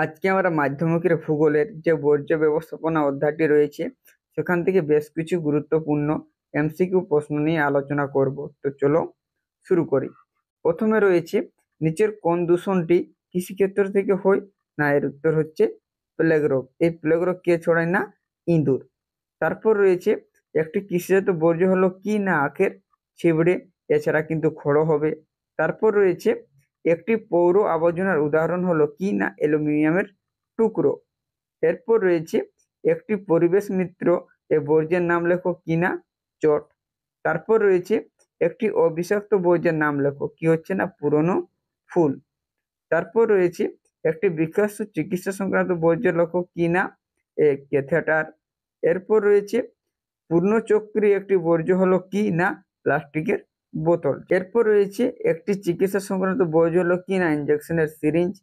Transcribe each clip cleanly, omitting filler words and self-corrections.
আজকে আমরা মাধ্যমিকের ভূগোলের যে বর্জ্য ব্যবস্থাপনা অধ্যায়টি রয়েছে সেখান থেকে বেশ কিছু গুরুত্বপূর্ণ এমসিকিউ প্রশ্ন নিয়ে আলোচনা করব। তো চলো শুরু করি। প্রথমে রয়েছে, নিচের কোন দূষণটি কৃষিক্ষেত্র থেকে হয়? না, এর উত্তর হচ্ছে প্লেগ রোগ। এই প্লেগ রোগ কে ছড়ায়? না, ইঁদুর। তারপর রয়েছে, একটি কৃষিজাত বর্জ্য হলো কি? না, আখের ছিবড়ে। এছাড়া কিন্তু খড় হবে। তারপর রয়েছে, একটি পৌর আবর্জনার উদাহরণ হলো কি? না, অ্যালুমিনিয়ামের টুকরো। এরপর রয়েছে, একটি পরিবেশ মিত্র এ বর্জ্যের নাম লেখো কি? না, চট। তারপর রয়েছে, একটি অবিষাক্ত বর্জ্যের নাম লেখো। কি হচ্ছে? না, পুরনো ফুল। তারপর রয়েছে, একটি বিকাশ চিকিৎসা সংক্রান্ত বর্জ্য লেখো কি? না, ক্যাথেটার। এরপর রয়েছে, পূর্ণচক্রী একটি বর্জ্য হলো কি? না, প্লাস্টিকের বোতল। এরপর রয়েছে, একটি চিকিৎসা সংক্রান্ত বর্জ্য হলো কি? না, ইঞ্জেকশনের সিরিঞ্জ।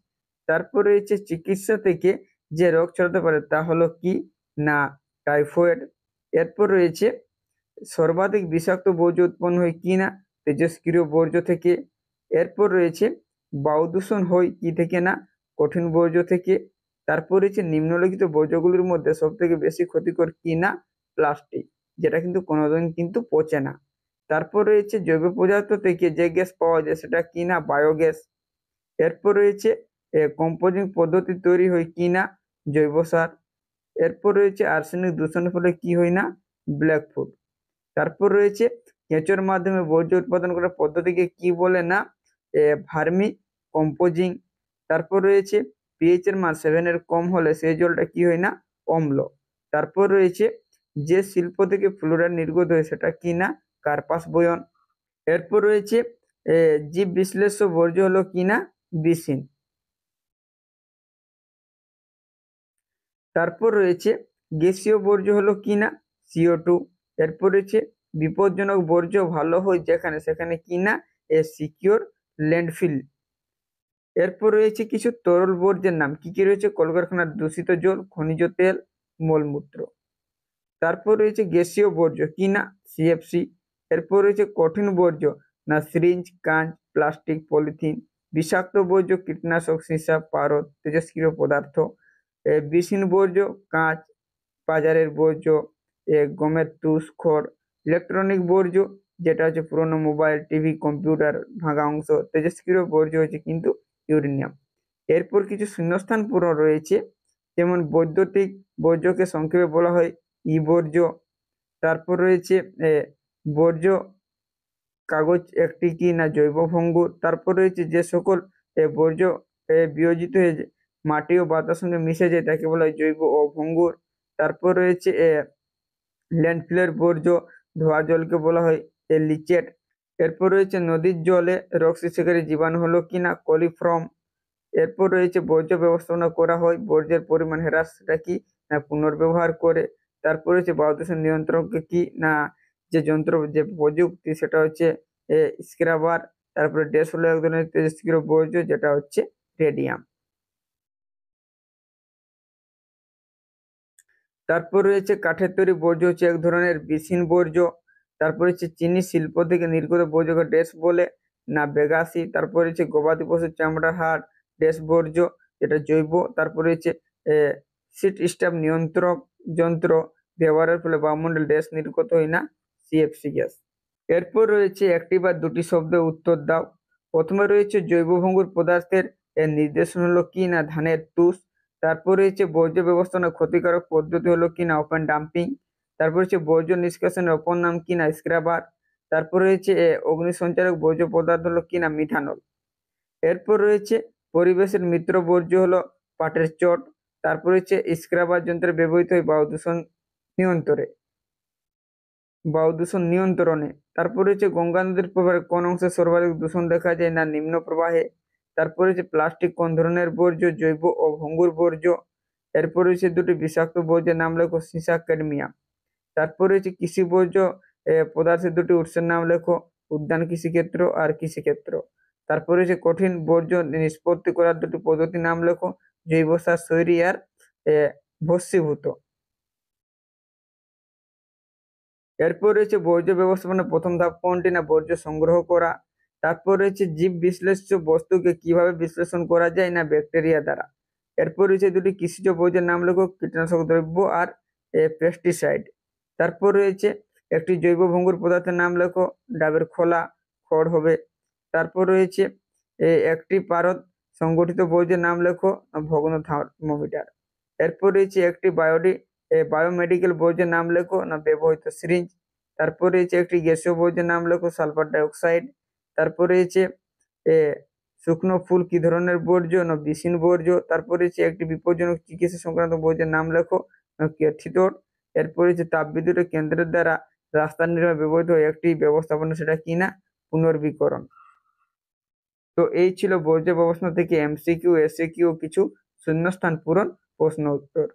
তারপর রয়েছে, চিকিৎসা থেকে যে রোগ ছড়াতে পারে তা হলো কি? না, টাইফয়েড। এরপর রয়েছে, সর্বাধিক বিষাক্ত বর্জ্য উৎপন্ন হয় কি? না, তেজস্ক্রিয় বর্জ্য থেকে। এরপর রয়েছে, বায়ু দূষণ হয় কি থেকে? না, কঠিন বর্জ্য থেকে। তারপর রয়েছে, নিম্নলিখিত বর্জ্যগুলির মধ্যে সব থেকে বেশি ক্ষতিকর কি? না, প্লাস্টিক, যেটা কিন্তু কোনোদিন কিন্তু পচে না। তারপর রয়েছে, জৈব পদার্থ থেকে যে গ্যাস পাওয়া যায় সেটা কি? না, বায়োগ্যাস। এরপর রয়েছে, কম্পোজিং পদ্ধতি তৈরি হয় কি? না, জৈব সার। এরপর রয়েছে, আর্সেনিক দূষণের ফলে কি হয়? না, ব্ল্যাক ফুড। তারপর রয়েছে, কেঁচোর মাধ্যমে বর্জ্য উৎপাদন করার পদ্ধতিকে কি বলে? না, ভার্মি কম্পোজিং। তারপর রয়েছে, পিএইচ এর মান 7 এর কম হলে সেই জলটা কি হয়? না, অম্ল। তারপর রয়েছে, যে শিল্প থেকে ফ্লোরাইড নির্গত হয় সেটা কি? না, কার্পাস বয়ন। এরপর রয়েছে, জীব বিশ্লেষ্য বর্জ্য হলো কি? না, বিসিন। তারপর রয়েছে, গ্যাসীয় বর্জ্য হলো কি? না, CO2। এরপর রয়েছে, বিপজ্জনক বর্জ্য ভালো হয় যেখানে সেখানে কি? না, সিকিউর ল্যান্ডফিল। এরপর রয়েছে, কিছু তরল বর্জ্যের নাম কি কি রয়েছে? কলকারখানার দূষিত জল, খনিজ তেল, মলমূত্র। তারপর রয়েছে, গ্যাসীয় বর্জ্য কি? না, CFC। এরপর রয়েছে, কঠিন বর্জ্য না, সিরিঞ্জ, কাঁচ, প্লাস্টিক, পলিথিন। বিষাক্ত বর্জ্য, কীটনাশক, সীসা, পারদ, তেজস্ক্রিয় পদার্থ। বিহীন বর্জ্য, কাঁচ, বাজারের বর্জ্য, গমের তুষ, খড়। ইলেকট্রনিক বর্জ্য, যেটা হচ্ছে পুরোনো মোবাইল, টিভি, কম্পিউটার, ভাঙা অংশ। তেজস্ক্রিয় বর্জ্য হচ্ছে কিন্তু ইউরেনিয়াম। এরপর কিছু শূন্যস্থান পূরণ রয়েছে, যেমন বৈদ্যুতিক বর্জ্যকে সংক্ষেপে বলা হয় ই বর্জ্য। তারপর রয়েছে, বর্জ্য কাগজ একটি কি? না, জৈব ভঙ্গুর। তারপর রয়েছে, যে সকল বর্জ্য বিয়োজিত হয়ে মাটি ও বাতাসের সঙ্গে মিশে যায় তাকে বলা হয় জৈব অভঙ্গুর। তারপর রয়েছে, ল্যান্ডফিলের বর্জ্য ধোয়া জলকে বলা হয় লিচেট। এরপর রয়েছে, নদীর জলে রোগ সৃষ্টিকারী জীবাণু হলো কি? না, কলিফর্ম। এরপর রয়েছে, বর্জ্য ব্যবস্থাপনা করা হয় বর্জ্যের পরিমাণ হ্রাস, সেটা কি? না, পুনর্ব্যবহার করে। তারপর রয়েছে, বায়ু দূষণ নিয়ন্ত্রণকে কি? না, যে যন্ত্র, যে প্রযুক্তি সেটা হচ্ছে স্ক্রাবার। তারপরে ড্যাশ হলো এক ধরনের তেজস্ক্রিয় বর্জ্য, যেটা হচ্ছে রেডিয়াম। তারপর রয়েছে, কাঠের তৈরি বর্জ্য হচ্ছে এক ধরনের বিসিন বর্জ্য। তারপর হচ্ছে, চিনি শিল্প থেকে নির্গত বর্জ্যকে ড্যাশ বলে? না, বেগাসি। তারপর হচ্ছে, গবাদি পশুর চামড়ার হাড় ড্যাশ বর্জ্য, যেটা জৈব। তারপর হচ্ছে, সিট স্টাফ নিয়ন্ত্রক যন্ত্র ব্যবহারের ফলে বায়ুমণ্ডল ড্যাশ নির্গত হয়? না, CFC গ্যাস। এরপর রয়েছে, একটি বা দুটি শব্দে উত্তর দাও। প্রথমে রয়েছে, জৈব ভঙ্গুর পদার্থের এর নির্দেশন হলো কি? না, ধানের তুষ। তারপর রয়েছে, বর্জ্য ব্যবস্থাপনার ক্ষতিকারক পদ্ধতি হলো কি? না, ওপেন ডাম্পিং। তারপর হচ্ছে, বর্জ্য নিষ্কাশনের অপর নাম কি? না, স্ক্রাবার। তারপর রয়েছে, অগ্নিসঞ্চারক বর্জ্য পদার্থ হলো কি? না, মিথানল। এরপর রয়েছে, পরিবেশের মিত্র বর্জ্য হলো পাটের চট। তারপর হচ্ছে, স্ক্রাবার যন্ত্রে ব্যবহৃত হয় বায়ু দূষণ নিয়ন্ত্রণে। তারপর হচ্ছে, গঙ্গা নদীর প্রবাহের কোন অংশে সর্বাধিক দূষণ দেখা যায়? না, নিম্ন প্রবাহে। তারপর হচ্ছে, প্লাস্টিক কোন ধরনের বর্জ্য? জৈব ও ভঙ্গুর বর্জ্য। এরপর হচ্ছে, দুটি বিষাক্ত বর্জ্যের নাম লেখো, সীসা, ক্যাডমিয়াম। তারপর হচ্ছে, কৃষি বর্জ্য পদার্থের দুটি উৎসের নাম লেখো, উদ্যান কৃষিক্ষেত্র আর কৃষিক্ষেত্র। তারপর হচ্ছে, কঠিন বর্জ্য নিষ্পত্তি করার দুটি পদ্ধতির নাম লেখো, জৈব সার তৈরি আর ভস্মীভূত। এরপর রয়েছে, বর্জ্য ব্যবস্থাপনার প্রথম ধাপ কোনটি? না, বর্জ্য সংগ্রহ করা। তারপর রয়েছে, জীব বিশ্লেষ্য বস্তুকে কিভাবে বিশ্লেষণ করা যায়? না, ব্যাকটেরিয়া দ্বারা। এরপর রয়েছে দুটি কৃষিজ বর্জ্যের নাম লেখো, কীটনাশক দ্রব্য আর পেস্টিসাইড। তারপর রয়েছে একটি জৈব ভঙ্গুর পদার্থের নাম লেখো, ডাবের খোলা, খড় হবে। তারপর রয়েছে একটি পারদ সংগঠিত বর্জ্যের নাম লেখো, ভগ্ন থার্মোমিটার। এরপর রয়েছে একটি বায়োমেডিকেল বর্জ্যের নাম লেখো, না ব্যবহৃত সিরিঞ্জ। তারপর রয়েছে একটি গ্যাসীয় বর্জ্যের নাম লেখো, সালফার ডাইঅক্সাইড। তারপর রয়েছে এ শুকনো ফুল কি ধরনের বর্জ্য, না বিসিন বর্জ্য। তারপর রয়েছে একটি বিপজ্জনক চিকিৎসা সংক্রান্ত বর্জ্যের নাম লেখো, ক্যাথিডর। এরপর রয়েছে তাপবিদ্যুৎ কেন্দ্রের দ্বারা রাস্তা নির্মাণে ব্যবহৃত একটি ব্যবস্থাপনা, সেটা কি না পুনর্বীকরণ। তো এই ছিল বর্জ্য ব্যবস্থাপনা থেকে এমসিকিউ, এসিকিউ কিছু শূন্যস্থান পূরণ প্রশ্ন উত্তর।